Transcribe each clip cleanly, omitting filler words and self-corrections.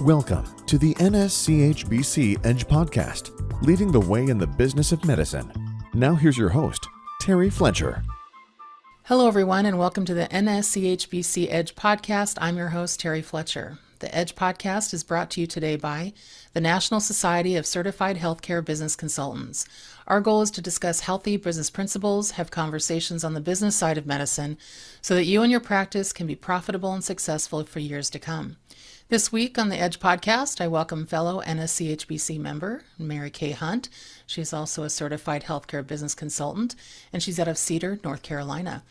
Welcome to the NSCHBC Edge Podcast, leading the way in the business of medicine. Now here's your host, Terry Fletcher. Hello, everyone, and welcome to the NSCHBC Edge Podcast. I'm your host, Terry Fletcher. The Edge Podcast is brought to you today by the National Society of Certified Healthcare Business Consultants. Our goal is to discuss healthy business principles, have conversations on the business side of medicine, so that you and your practice can be profitable and successful for years to come. This week on the Edge Podcast, I welcome fellow NSCHBC member Merikay Hunt. She's also a certified healthcare business consultant, and she's out of Cedar, North Carolina.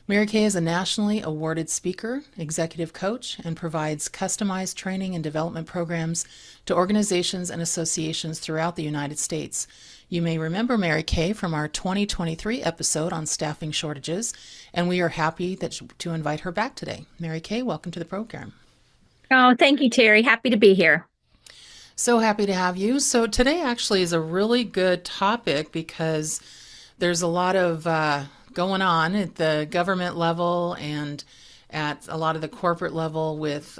Merikay is a nationally awarded speaker, executive coach, and provides customized training and development programs to organizations and associations throughout the United States. You may remember Merikay from our 2023 episode on staffing shortages, and we are happy to invite her back today. Merikay, welcome to the program. Oh, thank you, Terry. Happy to be here. So happy to have you. So today actually is a really good topic because there's a lot of going on at the government level and at a lot of the corporate level with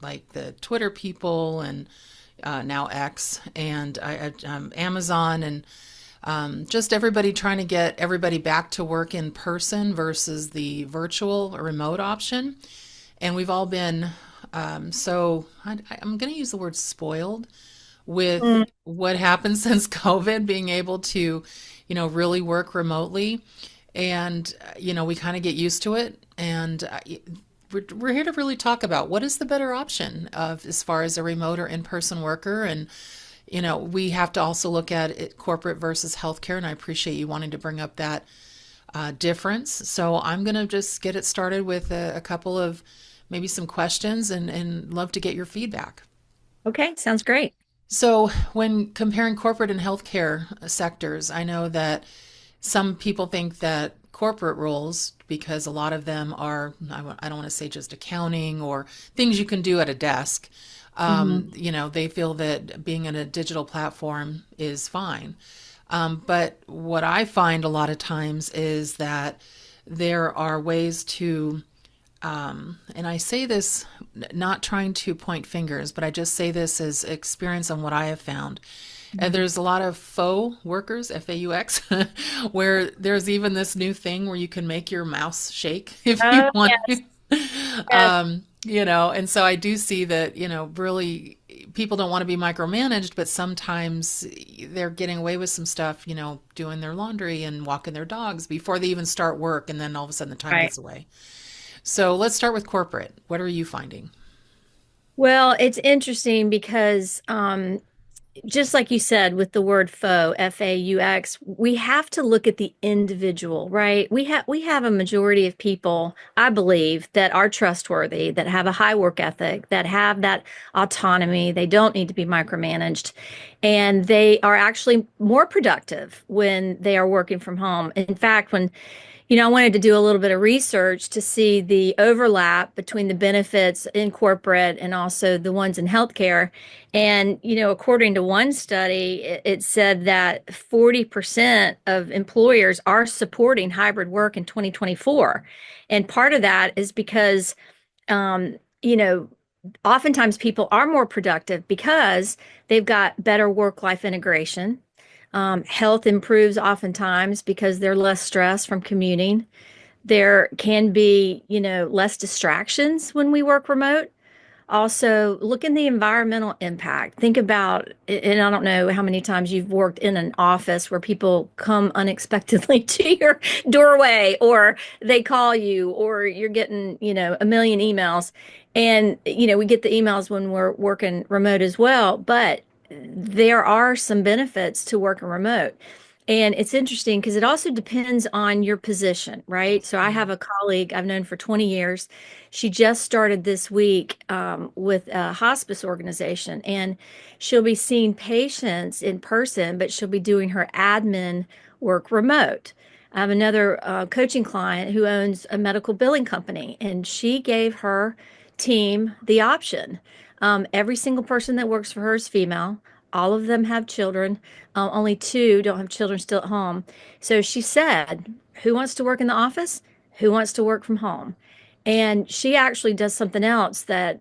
like the Twitter people and now X and Amazon and just everybody trying to get everybody back to work in person versus the virtual or remote option. And we've all been I'm going to use the word spoiled with what happened since COVID, being able to, really work remotely. And, we kind of get used to it. And we're here to really talk about what is the better option as far as a remote or in-person worker. And, we have to also look at it, corporate versus healthcare. And I appreciate you wanting to bring up that difference. So I'm going to just get it started with a couple of maybe some questions and love to get your feedback. Okay, sounds great. So when comparing corporate and healthcare sectors, I know that some people think that corporate roles, because a lot of them are, I don't want to say just accounting or things you can do at a desk, they feel that being in a digital platform is fine. But what I find a lot of times is that there are ways to and I say this not trying to point fingers, but I just say this as experience on what I have found. And there's a lot of faux workers, F-A-U-X, where there's even this new thing where you can make your mouse shake if you want to. And so I do see that, really people don't want to be micromanaged, but sometimes they're getting away with some stuff, doing their laundry and walking their dogs before they even start work. And then all of a sudden the time gets away. So let's start with corporate. What are you finding? Well, it's interesting because just like you said with the word faux, F-A-U-X, we have to look at the individual, right? We have a majority of people, I believe, that are trustworthy, that have a high work ethic, that have that autonomy. They don't need to be micromanaged. And they are actually more productive when they are working from home. In fact, I wanted to do a little bit of research to see the overlap between the benefits in corporate and also the ones in healthcare. And, according to one study, it said that 40% of employers are supporting hybrid work in 2024. And part of that is because, oftentimes people are more productive because they've got better work-life integration. Health improves oftentimes because they're less stressed from commuting. There can be, less distractions when we work remote. Also, look in the environmental impact. Think about, and I don't know how many times you've worked in an office where people come unexpectedly to your doorway, or they call you, or you're getting, a million emails. And, we get the emails when we're working remote as well, but there are some benefits to working remote. And it's interesting because it also depends on your position, right? So I have a colleague I've known for 20 years. She just started this week with a hospice organization, and she'll be seeing patients in person, but she'll be doing her admin work remote. I have another coaching client who owns a medical billing company, and she gave her team the option. Every single person that works for her is female. All of them have children. Only 2 don't have children still at home. So she said, who wants to work in the office? Who wants to work from home? And she actually does something else that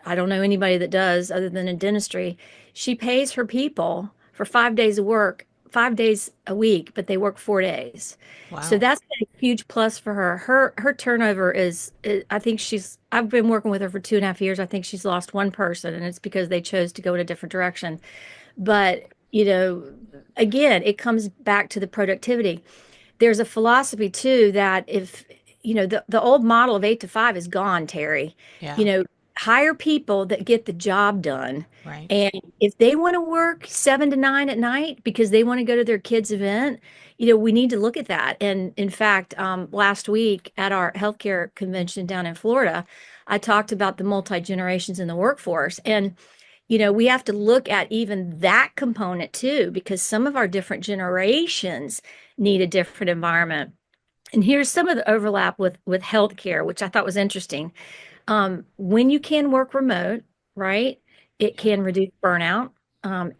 I don't know anybody that does other than in dentistry. She pays her people for 5 days of work, 5 days a week, but they work 4 days. So Wow. that's a huge plus for her. Her turnover is I think I've been working with her for 2.5 years. I think she's lost one person, and it's because they chose to go in a different direction. But, again, it comes back to the productivity. There's a philosophy too that if, the old model of 8 to 5 is gone, Terry. You Yeah. know, hire people that get the job done. Right. And if they want to work 7 to 9 at night because they want to go to their kids' event, we need to look at that. And in fact, last week at our healthcare convention down in Florida, I talked about the multi-generations in the workforce. And we have to look at even that component too, because some of our different generations need a different environment. And here's some of the overlap with healthcare, which I thought was interesting. When you can work remote, right, it Yeah. can reduce burnout.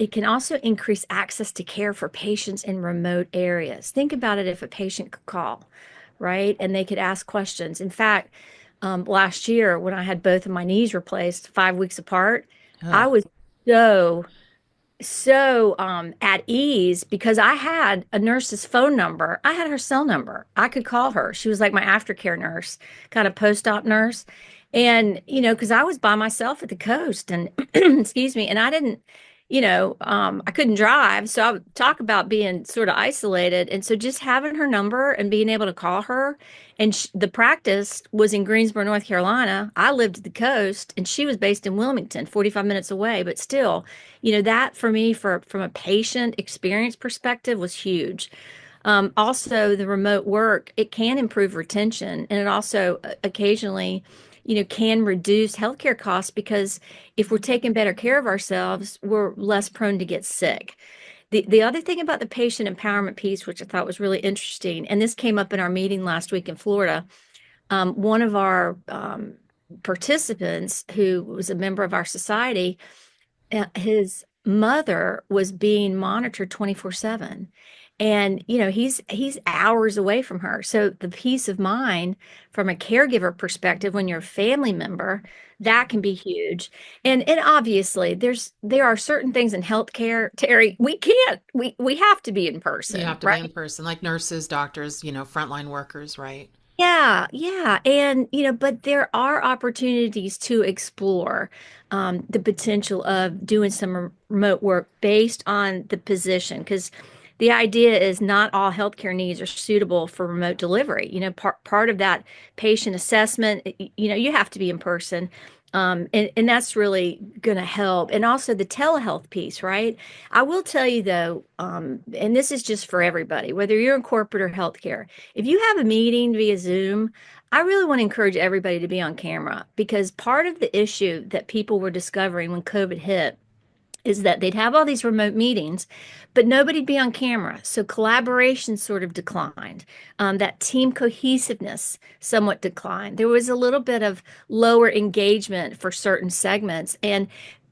It can also increase access to care for patients in remote areas. Think about it if a patient could call, right, and they could ask questions. In fact, last year when I had both of my knees replaced 5 weeks apart, I Ugh. was so at ease because I had a nurse's phone number. I had her cell number. I could call her. She was like my aftercare nurse, kind of post-op nurse. And, because I was by myself at the coast and excuse me, and I didn't, I couldn't drive. So I would talk about being sort of isolated. And so just having her number and being able to call her. And the practice was in Greensboro, North Carolina. I lived at the coast and she was based in Wilmington, 45 minutes away. But still, that for me, from a patient experience perspective, was huge. Also, the remote work, it can improve retention and it also occasionally, can reduce healthcare costs because if we're taking better care of ourselves, we're less prone to get sick. The other thing about the patient empowerment piece, which I thought was really interesting, and this came up in our meeting last week in Florida, one of our participants who was a member of our society, his mother was being monitored 24/7. And he's hours away from her. So the peace of mind from a caregiver perspective when you're a family member, that can be huge. And obviously there are certain things in healthcare, Terry, we have to be in You person, have to be right? in person, like nurses, doctors, frontline workers, right? Yeah, yeah. And, but there are opportunities to explore the potential of doing some remote work based on the position. Because the idea is not all healthcare needs are suitable for remote delivery. Part of that patient assessment, you have to be in person. And that's really going to help. And also the telehealth piece, right? I will tell you though, and this is just for everybody, whether you're in corporate or healthcare, if you have a meeting via Zoom, I really want to encourage everybody to be on camera because part of the issue that people were discovering when COVID hit is that they'd have all these remote meetings, but nobody'd be on camera. So collaboration sort of declined. That team cohesiveness somewhat declined. There was a little bit of lower engagement for certain segments. And,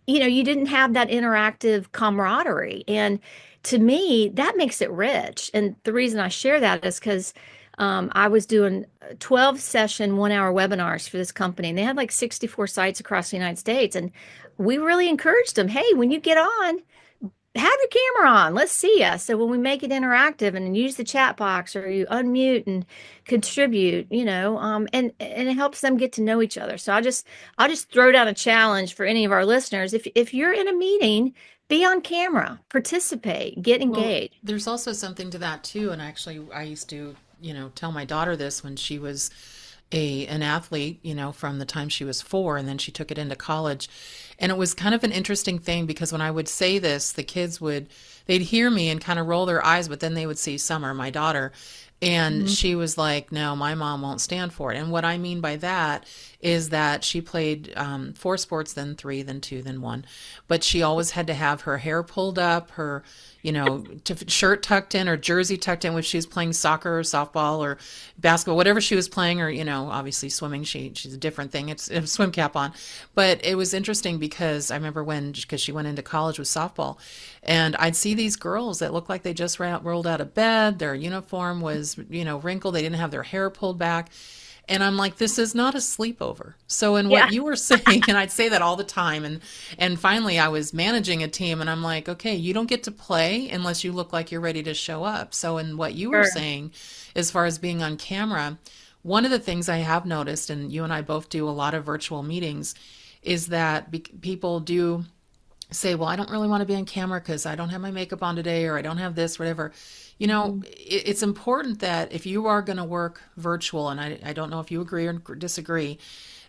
you didn't have that interactive camaraderie. And to me, that makes it rich. And the reason I share that is because I was doing 12 session 1 hour webinars for this company, and they had like 64 sites across the United States. And we really encouraged them, hey, when you get on, have your camera on. Let's see you. So when we make it interactive and use the chat box or you unmute and contribute, and it helps them get to know each other. So I'll just throw down a challenge for any of our listeners. If you're in a meeting, be on camera, participate, get Well, engaged. there's also something to that too. And actually, I used to, tell my daughter this when she was an athlete, from the time she was 4, and then she took it into college. And it was kind of an interesting thing because when I would say this, the kids they'd hear me and kind of roll their eyes, but then they would see Summer, my daughter, and Mhm. she was like, no, my mom won't stand for it. And what I mean by that is that she played 4 sports, then 3, then 2, then 1. But she always had to have her hair pulled up, her, shirt tucked in or jersey tucked in if she was playing soccer or softball or basketball, whatever she was playing, or, obviously swimming, she's a different thing. It's a swim cap on. But it was interesting because I remember because she went into college with softball, and I'd see these girls that looked like they just rolled out of bed. Their uniform was, wrinkled. They didn't have their hair pulled back. And I'm like, this is not a sleepover. So in Yeah. what you were saying, and I'd say that all the time, and finally I was managing a team and I'm like, okay, you don't get to play unless you look like you're ready to show up. So in what you were Sure. saying, as far as being on camera, one of the things I have noticed, and you and I both do a lot of virtual meetings, is that people do say, well, I don't really want to be on camera because I don't have my makeup on today, or I don't have this, whatever. Mhm. It's important that if you are going to work virtual, and I don't know if you agree or disagree,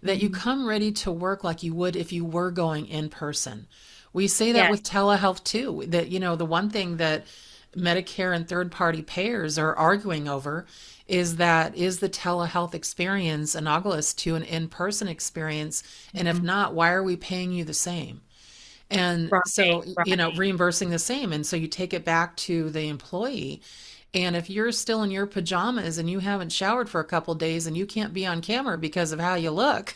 that you Mhm. come ready to work like you would if you were going in person. We say that Yes. with telehealth too, that, the one thing that Medicare and third party payers are arguing over is the telehealth experience analogous to an in-person experience? And if Mhm. not, why are we paying you the same? And Right. so, Right. reimbursing the same. And so you take it back to the employee. And if you're still in your pajamas and you haven't showered for a couple days and you can't be on camera because of how you look,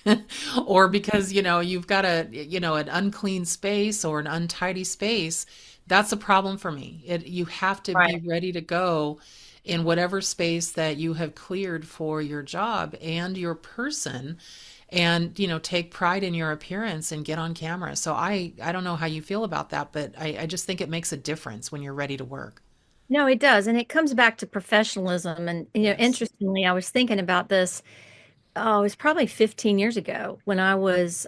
or because, you've got an unclean space or an untidy space, that's a problem for me. You have to be Right. ready to go in whatever space that you have cleared for your job and your person, and take pride in your appearance and get on camera. So I don't know how you feel about that, but I just think it makes a difference when you're ready to work. No, it does. And it comes back to professionalism. And, Yes. interestingly, I was thinking about this. Oh, it was probably 15 years ago when I was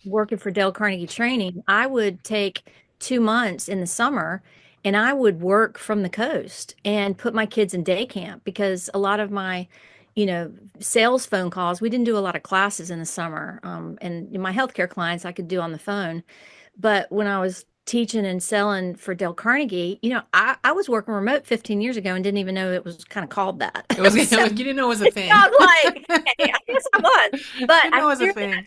working for Dale Carnegie Training. I would take 2 months in the summer and I would work from the coast and put my kids in day camp because a lot of my, you know, sales phone calls, we didn't do a lot of classes in the summer. And my healthcare clients I could do on the phone. But when I was teaching and selling for Dale Carnegie, I was working remote 15 years ago and didn't even know it was kind of called that. It was, So you didn't know it was a I thing. was like, hey, I guess I was. But Didn't I know it was a hear thing.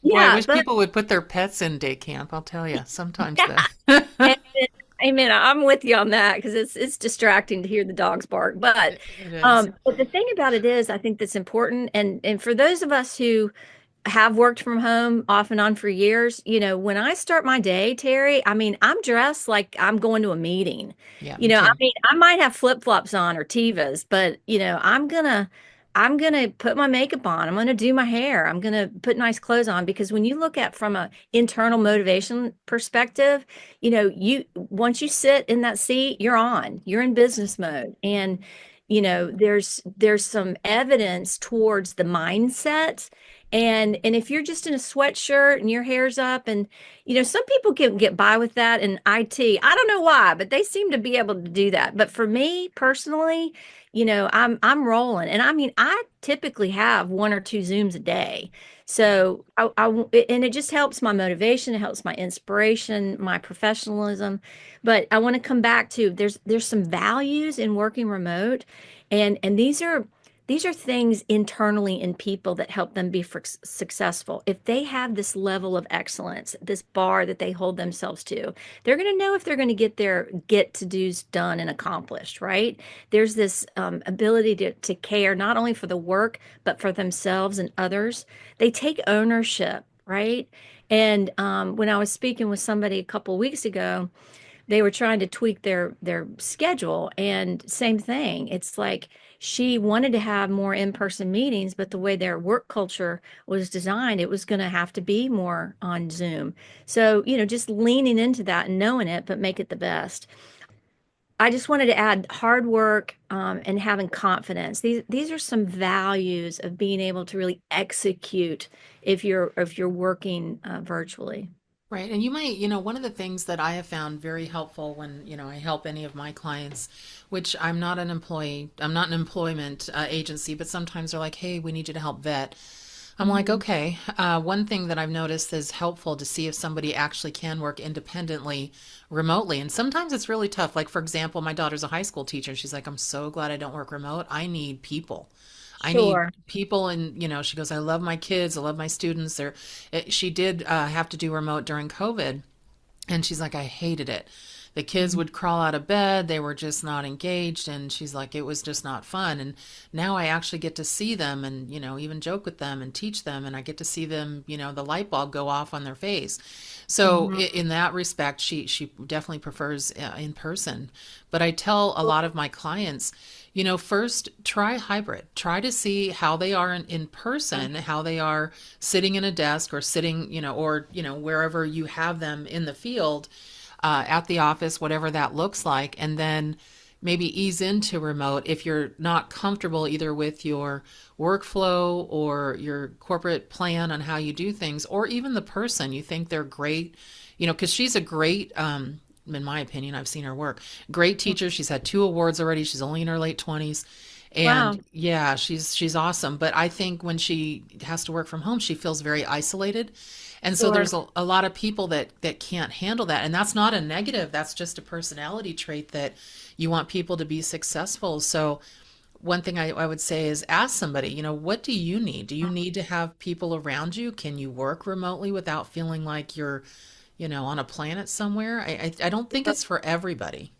Boy, I yeah, wish but people would put their pets in day camp. I'll tell you, sometimes yeah, the amen. Amen. I'm with you on that because it's distracting to hear the dogs bark. But it is. but the thing about it is, I think that's important, and for those of us who have worked from home off and on for years, when I start my day, Terry, I mean, I'm dressed like I'm going to a meeting. Yeah, me I too. mean, I might have flip-flops on or Tevas, but I'm gonna put my makeup on. I'm gonna do my hair. I'm gonna put nice clothes on because when you look at from a internal motivation perspective, you once you sit in that seat, you're on. You're in business mode. And there's some evidence towards the mindset, and if you're just in a sweatshirt and your hair's up, and some people can get by with that in IT. I don't know why, but they seem to be able to do that. But for me personally, I'm rolling. And I mean, I typically have one or two Zooms a day. So and it just helps my motivation, it helps my inspiration, my professionalism. But I want to come back to there's some values in working remote, and these are things internally in people that help them be successful. If they have this level of excellence, this bar that they hold themselves to, they're going to know if they're going to get their get to do's done and accomplished, right? There's this ability to care not only for the work, but for themselves and others. They take ownership, right? And when I was speaking with somebody a couple of weeks ago, they were trying to tweak their schedule, and same thing. It's like she wanted to have more in-person meetings, but the way their work culture was designed, it was going to have to be more on Zoom. So, just leaning into that and knowing it, but make it the best. I just wanted to add hard work, and having confidence. These are some values of being able to really execute if you're working virtually. Right. And you might, one of the things that I have found very helpful when, I help any of my clients, which I'm not an employee, I'm not an employment agency, but sometimes they're like, hey, we need you to help vet. I'm like, Mhm. okay. One thing that I've noticed is helpful to see if somebody actually can work independently remotely. And sometimes it's really tough. Like, for example, my daughter's a high school teacher. She's like, I'm so glad I don't work remote. I need people. I need Sure. people. And, she goes, I love my kids. I love my students. She did have to do remote during COVID. And she's like, I hated it. the kids would crawl out of bed. They were just not engaged. And she's like, it was just not fun. And now I actually get to see them and, even joke with them and teach them. And I get to see them, the light bulb go off on their face. So in that respect, she definitely prefers in person. But I tell a lot of my clients, first try hybrid. Try to see how they are in person, how they are sitting in a desk or sitting, wherever you have them in the field, at the office, whatever that looks like. And then maybe ease into remote if you're not comfortable either with your workflow or your corporate plan on how you do things, or even the person. You think they're great, because she's a great, in my opinion, I've seen her work. Great teacher. She's had 2 awards already. She's only in her late 20s. And Wow. yeah, she's awesome. But I think when she has to work from home, she feels very isolated. And so Sure. there's a lot of people that can't handle that. And that's not a negative. That's just a personality trait that you want people to be successful. So one thing I would say is ask somebody, what do you need? Do you need to have people around you? Can you work remotely without feeling like you're, on a planet somewhere? I don't think it's for everybody.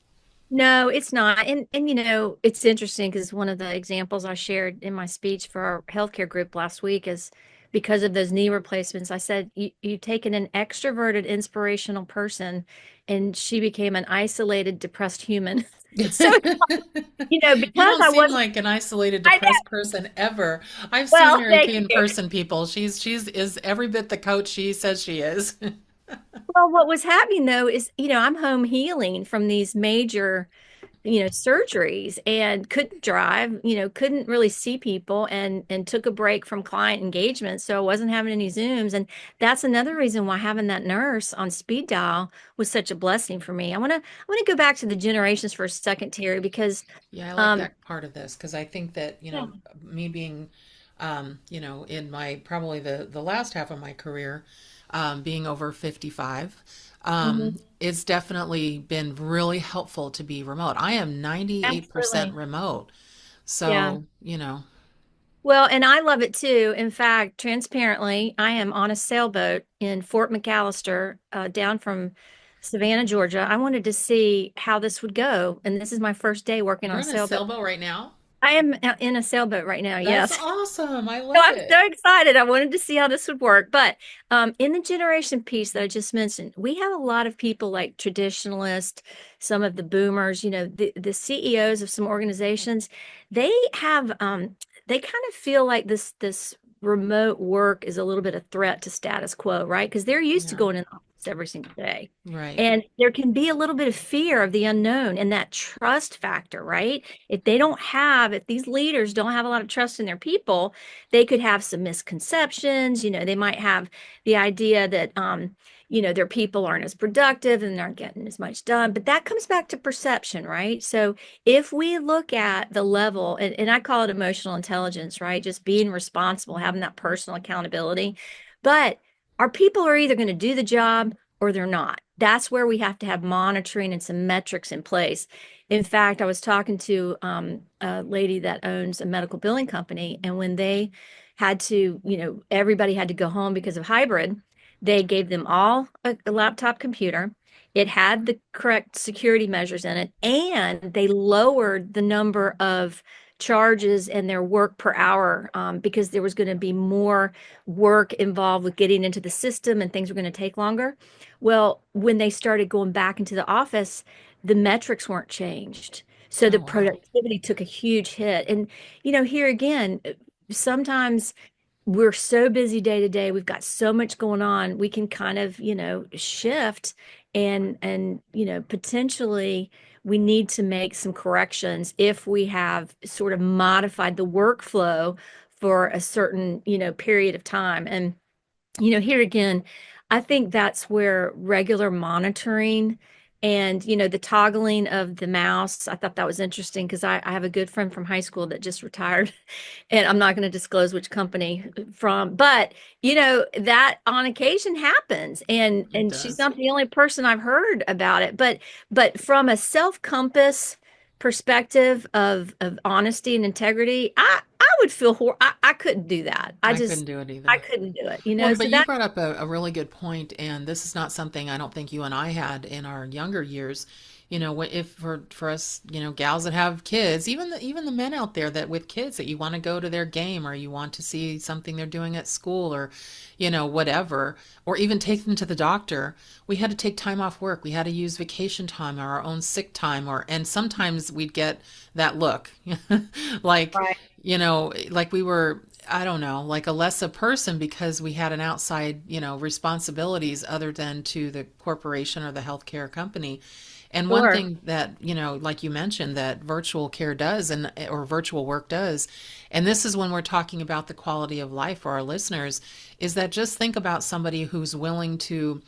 No, it's not. And it's interesting because one of the examples I shared in my speech for our healthcare group last week is because of those knee replacements. I said, you've taken an extroverted, inspirational person, and she became an isolated, depressed human. It's so, You because don't I seem wasn't, like an isolated, I know. depressed person ever. I've seen Well, Mary thank Kay in you. person, people. She's is every bit the coach she says she is. Well, what was happening though is, I'm home healing from these major surgeries and couldn't drive, couldn't really see people and took a break from client engagement. So I wasn't having any Zooms. And that's another reason why having that nurse on speed dial was such a blessing for me. I want to go back to the generations for a second, Terry, because Yeah, I like um that part of this because I think that, yeah. me being, in my probably the last half of my career, being over 55, Mhm. it's definitely been really helpful to be remote. I am 98% Absolutely. remote. Yeah. So, Well, and I love it too. In fact, transparently, I am on a sailboat in Fort McAllister, down from Savannah, Georgia. I wanted to see how this would go, and this is my first day working on you're a in a sailboat. sailboat right now? I am in a sailboat right now, That's yes. awesome. I So love I'm it. so excited. I wanted to see how this would work. But in the generation piece that I just mentioned, we have a lot of people like traditionalists, some of the boomers, the CEOs of some organizations, they have they kind of feel like this remote work is a little bit of threat to status quo, right? Because they're used to Yeah, going in the office every single day. right. And there can be a little bit of fear of the unknown and that trust factor, right? If these leaders don't have a lot of trust in their people, they could have some misconceptions. They might have the idea that, their people aren't as productive and aren't getting as much done. But that comes back to perception, right? So if we look at the level, and I call it emotional intelligence, right? Just being responsible, having that personal accountability. But our people are either going to do the job or they're not. That's where we have to have monitoring and some metrics in place. In fact, I was talking to a lady that owns a medical billing company, and when they had to, everybody had to go home because of hybrid, they gave them all a laptop computer. It had the correct security measures in it, and they lowered the number of charges and their work per hour, because there was going to be more work involved with getting into the system and things were going to take longer. Well, when they started going back into the office, the metrics weren't changed. So Oh, the wow. productivity took a huge hit. And, here again, sometimes we're so busy day to day, we've got so much going on, we can kind of, shift and potentially we need to make some corrections if we have sort of modified the workflow for a certain, period of time. And here again, I think that's where regular monitoring and, the toggling of the mouse, I thought that was interesting because I have a good friend from high school that just retired, and I'm not going to disclose which company from, but, that on occasion happens. And It she's does. not the only person I've heard about it, but from a self-compass perspective of honesty and integrity, I would feel I couldn't do that. I couldn't do it I either. couldn't do it. Well, So but you that brought up a really good point, and this is not something I don't think you and I had in our younger years. If for us, gals that have kids, even the men out there that with kids that you want to go to their game or you want to see something they're doing at school or, whatever, or even take them to the doctor, we had to take time off work. We had to use vacation time or our own sick time, and sometimes we'd get that look, like, right. like we were, I don't know, like a lesser person because we had an outside, responsibilities other than to the corporation or the healthcare company. And one Sure. thing that, like you mentioned, that virtual care does or virtual work does, and this is when we're talking about the quality of life for our listeners, is that just think about somebody who's willing to,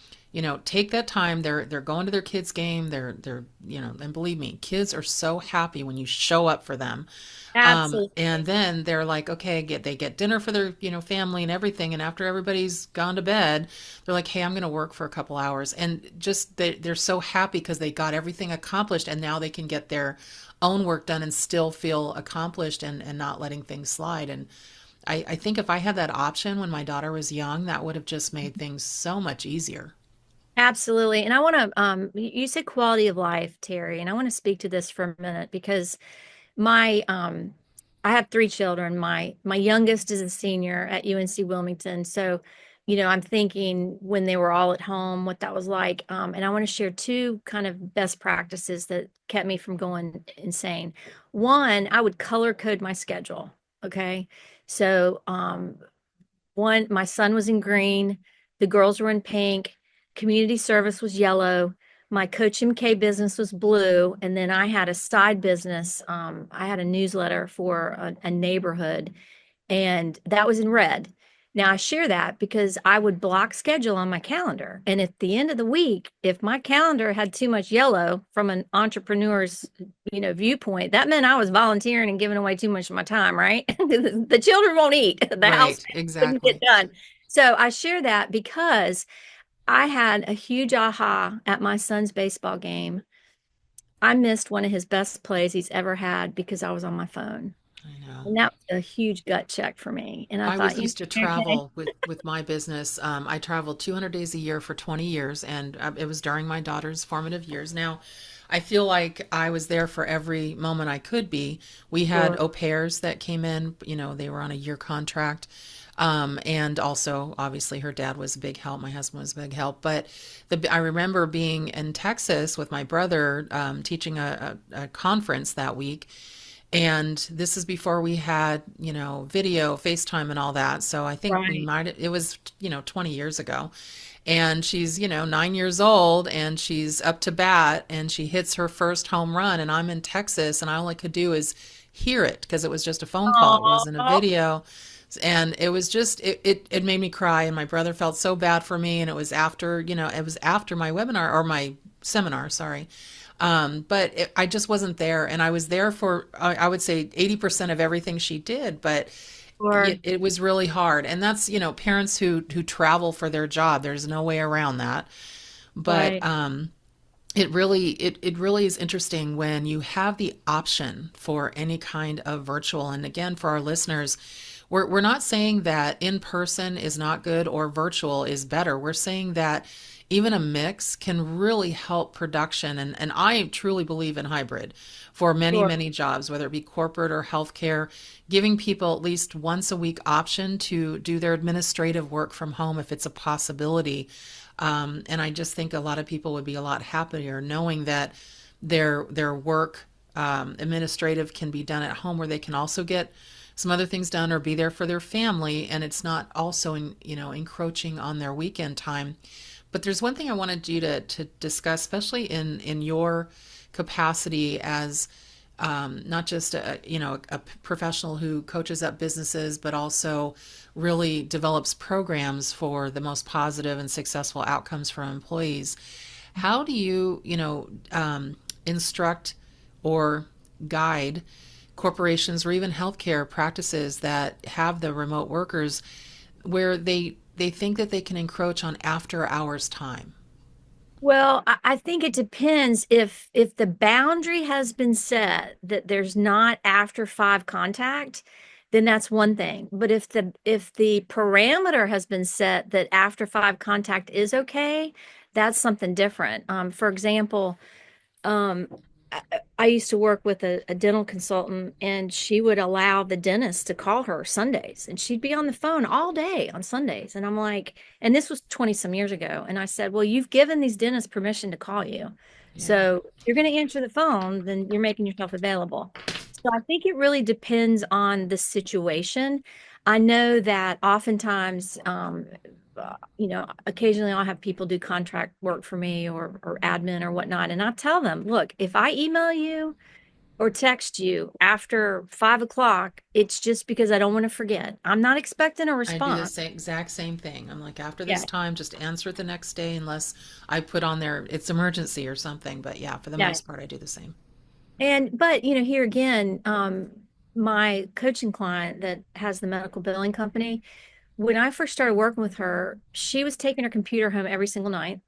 take that time. They're going to their kids' game. They're and believe me, kids are so happy when you show up for them. And Absolutely. then they're like, okay, they get dinner for their, family and everything. And after everybody's gone to bed, they're like, hey, I'm going to work for a couple hours. And just they're so happy because they got everything accomplished and now they can get their own work done and still feel accomplished and not letting things slide. And I think if I had that option when my daughter was young, that would have just made things so much easier. Absolutely. And I want to you said quality of life, Terry, and I want to speak to this for a minute because my I have three children. My youngest is a senior at UNC Wilmington. So, I'm thinking when they were all at home, what that was like. And I want to share two kind of best practices that kept me from going insane. One, I would color code my schedule. Okay. So one, my son was in green, the girls were in pink, community service was yellow, my Coach MK business was blue, and then I had a side business. I had a newsletter for a neighborhood, and that was in red. Now I share that because I would block schedule on my calendar. And at the end of the week, if my calendar had too much yellow from an entrepreneur's, viewpoint, that meant I was volunteering and giving away too much of my time, right? The children won't eat, the house Right, couldn't get exactly. done. So I share that because I had a huge aha at my son's baseball game. I missed one of his best plays he's ever had because I was on my phone. I know. And that was a huge gut check for me. And I I thought, was used to okay, travel with my business. I traveled 200 days a year for 20 years, and it was during my daughter's formative years. Now, I feel like I was there for every moment I could be. We had sure, au pairs that came in, they were on a year contract. And also, obviously, her dad was a big help. My husband was a big help. But I remember being in Texas with my brother teaching a conference that week. And this is before we had, video, FaceTime and all that. So I think right. it was, 20 years ago. And she's, 9 years old and she's up to bat and she hits her first home run. And I'm in Texas and all I could do is hear it because it was just a phone call. It wasn't a Oh, video. And it was just, it made me cry. And my brother felt so bad for me. And it was after my webinar or my seminar, sorry. But I just wasn't there, and I was there for I would say 80% of everything she did, but sure, it was really hard. And that's, parents who travel for their job. There's no way around that. But right. it really is interesting when you have the option for any kind of virtual. And again, for our listeners, we're not saying that in person is not good or virtual is better. We're saying that even a mix can really help production. And I truly believe in hybrid for many, Sure. many jobs, whether it be corporate or healthcare, giving people at least once a week option to do their administrative work from home if it's a possibility. And I just think a lot of people would be a lot happier knowing that their work administrative can be done at home where they can also get some other things done or be there for their family, and it's not also encroaching on their weekend time. But there's one thing I wanted you to discuss, especially in your capacity as not just a professional who coaches up businesses, but also really develops programs for the most positive and successful outcomes for employees. How do you instruct or guide corporations or even healthcare practices that have the remote workers where they think that they can encroach on after hours time? Well, I think it depends if the boundary has been set that there's not after five contact, then that's one thing. But if the parameter has been set that after five contact is okay, that's something different. For example, um, I used to work with a dental consultant, and she would allow the dentist to call her Sundays, and she'd be on the phone all day on Sundays. And I'm like, and this was 20 some years ago. And I said, well, you've given these dentists permission to call you. Yeah. So if you're going to answer the phone, then you're making yourself available. So I think it really depends on the situation. I know that oftentimes, occasionally I'll have people do contract work for me or admin or whatnot. And I tell them, look, if I email you or text you after 5 o'clock, it's just because I don't want to forget. I'm not expecting a I do the response. exact same thing. I'm like, after Yeah. this time, just answer it the next day unless I put on there it's emergency or something. But yeah, for the Yeah. most part, I do the same. But here again, my coaching client that has the medical billing company, when I first started working with her, she was taking her computer home every single night.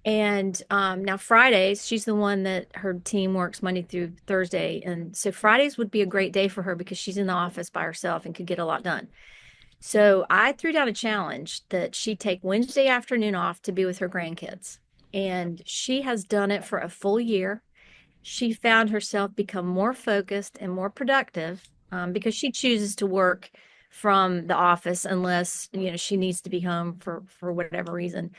And now Fridays, she's the one that her team works Monday through Thursday. And so Fridays would be a great day for her because she's in the office by herself and could get a lot done. So I threw down a challenge that she take Wednesday afternoon off to be with her grandkids. And she has done it for a full year. She found herself become more focused and more productive because she chooses to work from the office unless she needs to be home for whatever reason.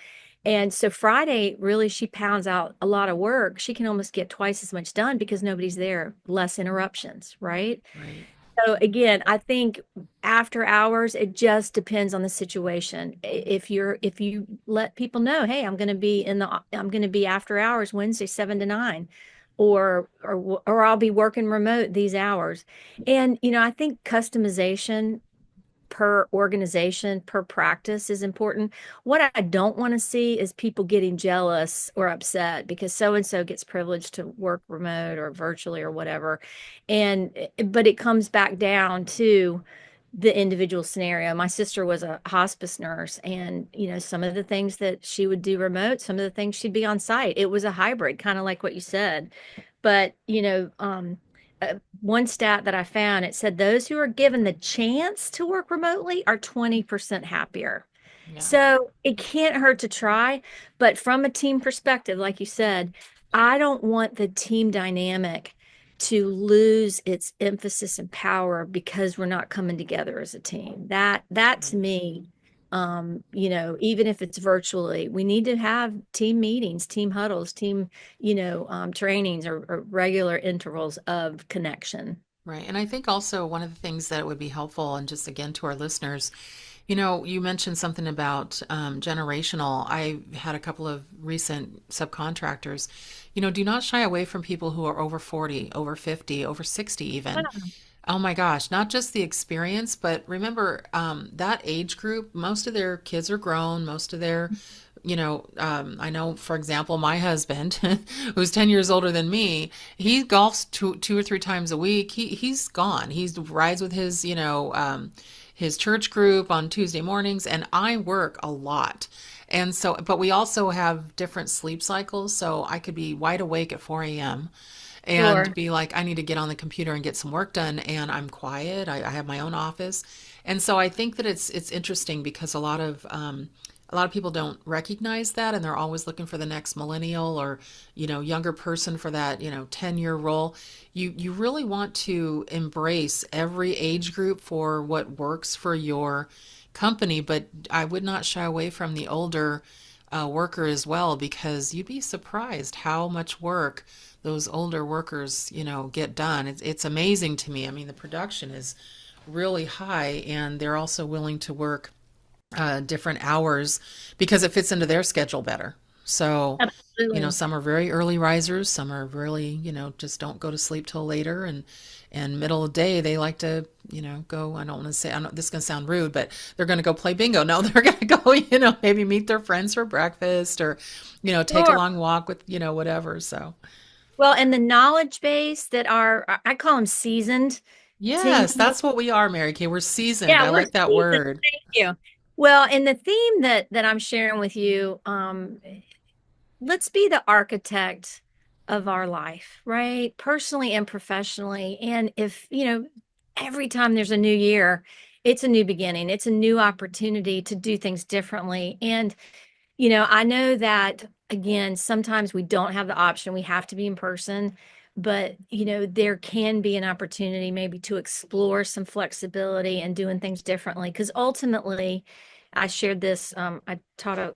And so Friday, really, she pounds out a lot of work. She can almost get twice as much done because nobody's there, less interruptions, right? Right. So again, I think after hours, it just depends on the situation. If you let people know, hey, I'm going to be after hours Wednesday 7 to 9, or I'll be working remote these hours. And I think customization per organization, per practice is important. What I don't want to see is people getting jealous or upset because so and so gets privileged to work remote or virtually or whatever. But it comes back down to the individual scenario. My sister was a hospice nurse, and some of the things that she would do remote, some of the things she'd be on site. It was a hybrid, kind of like what you said. But one stat that I found, it said those who are given the chance to work remotely are 20% happier. Yeah. So it can't hurt to try. But from a team perspective, like you said, I don't want the team dynamic to lose its emphasis and power because we're not coming together as a team. That to me, even if it's virtually, we need to have team meetings, team huddles, team, trainings or regular intervals of connection. Right. And I think also one of the things that would be helpful, and just again to our listeners, you mentioned something about generational. I had a couple of recent subcontractors. Do not shy away from people who are over 40, over 50, over 60 even. Oh my gosh, not just the experience, but remember that age group, most of their kids are grown, most of their, I know, for example, my husband, who's 10 years older than me, he golfs two or three times a week. He's gone. He rides with his church group on Tuesday mornings, and I work a lot. And so, but we also have different sleep cycles. So I could be wide awake at 4 a.m. and Sure. be like, I need to get on the computer and get some work done. And I'm quiet. I have my own office. And so I think that it's interesting because a lot of people don't recognize that, and they're always looking for the next millennial or younger person for that 10-year role. You really want to embrace every age group for what works for your company, but I would not shy away from the older worker as well, because you'd be surprised how much work those older workers get done. It's amazing to me. I mean, the production is really high, and they're also willing to work different hours because it fits into their schedule better. So, Absolutely. some are very early risers, some are really, just don't go to sleep till later, and middle of the day they like to, go. I don't want to say, this is going to sound rude, but they're going to go play bingo. No, they're going to go, maybe meet their friends for breakfast, or, take a Sure. long walk with, whatever. So, Well, and the knowledge base that I call them seasoned team. yes, that's what we are, Mary Kay. We're seasoned. Yeah, I we're like that seasoned. word. Thank you. Well, and the theme that I'm sharing with you, let's be the architect of our life, right? Personally and professionally. And if, every time there's a new year, it's a new beginning, it's a new opportunity to do things differently. And, I know that, again, sometimes we don't have the option, we have to be in person. But, there can be an opportunity maybe to explore some flexibility and doing things differently. Because ultimately, I shared this, I taught a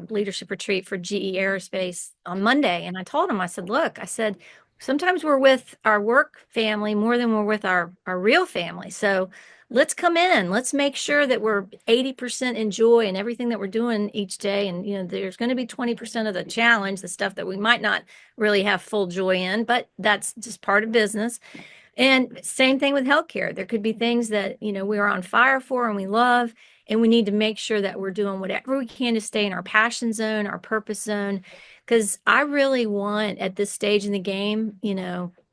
leadership retreat for GE Aerospace on Monday. And I told him, I said, look, I said, sometimes we're with our work family more than we're with our real family. So let's come in, let's make sure that we're 80% in joy in everything that we're doing each day. And, there's going to be 20% of the challenge, the stuff that we might not really have full joy in, but that's just part of business. And same thing with healthcare. There could be things that, we're on fire for and we love, and we need to make sure that we're doing whatever we can to stay in our passion zone, our purpose zone. Because I really want, at this stage in the game,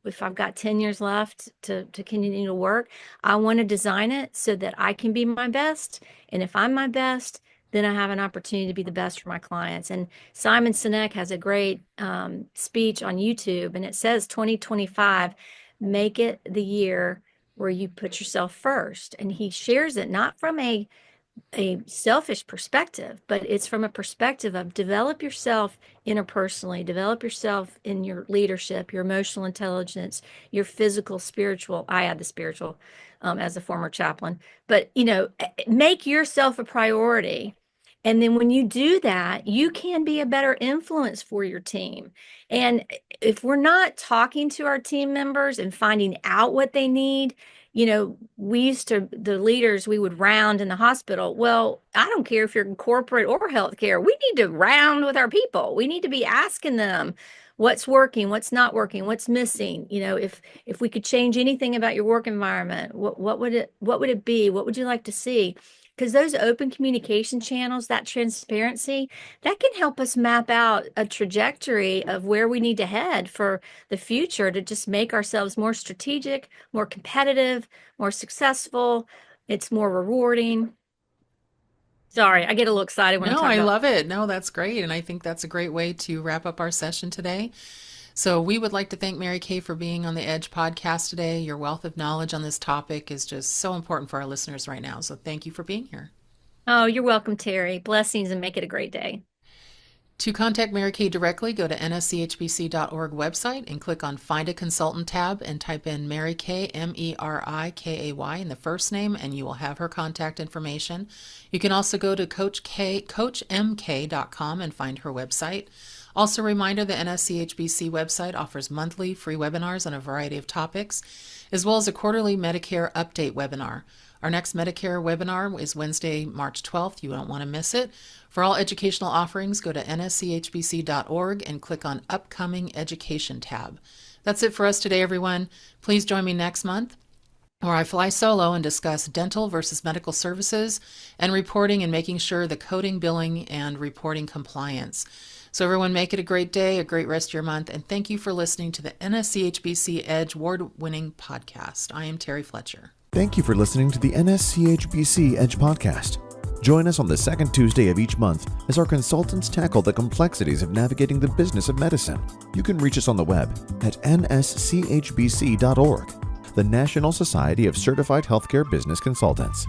if I've got 10 years left to continue to work, I want to design it so that I can be my best. And if I'm my best, then I have an opportunity to be the best for my clients. And Simon Sinek has a great speech on YouTube, and it says 2025, make it the year where you put yourself first. And he shares it not from a selfish perspective, but it's from a perspective of develop yourself interpersonally, develop yourself in your leadership, your emotional intelligence, your physical, spiritual. I add the spiritual as a former chaplain, but make yourself a priority. And then when you do that, you can be a better influence for your team. And if we're not talking to our team members and finding out what they need, we used to, the leaders, we would round in the hospital. Well, I don't care if you're in corporate or healthcare. We need to round with our people. We need to be asking them what's working, what's not working, what's missing. If we could change anything about your work environment, what would it be? What would you like to see? Because those open communication channels, that transparency, that can help us map out a trajectory of where we need to head for the future to just make ourselves more strategic, more competitive, more successful. It's more rewarding. Sorry, I get a little excited when I talk about. No, I love it. No, that's great. And I think that's a great way to wrap up our session today. So we would like to thank Merikay for being on the Edge podcast today. Your wealth of knowledge on this topic is just so important for our listeners right now. So thank you for being here. Oh, you're welcome, Terry. Blessings, and make it a great day. To contact Merikay directly, go to nschbc.org website and click on Find a Consultant tab and type in Merikay, Merikay in the first name, and you will have her contact information. You can also go to coachmk.com and find her website. Also, a reminder, the NSCHBC website offers monthly free webinars on a variety of topics, as well as a quarterly Medicare update webinar. Our next Medicare webinar is Wednesday, March 12th. You don't want to miss it. For all educational offerings, go to nschbc.org and click on Upcoming Education tab. That's it for us today, everyone. Please join me next month, where I fly solo and discuss dental versus medical services and reporting and making sure the coding, billing, and reporting compliance. So everyone, make it a great day, a great rest of your month, and thank you for listening to the NSCHBC Edge award-winning podcast. I am Terry Fletcher. Thank you for listening to the NSCHBC Edge Podcast. Join us on the second Tuesday of each month as our consultants tackle the complexities of navigating the business of medicine. You can reach us on the web at nschbc.org, the National Society of Certified Healthcare Business Consultants.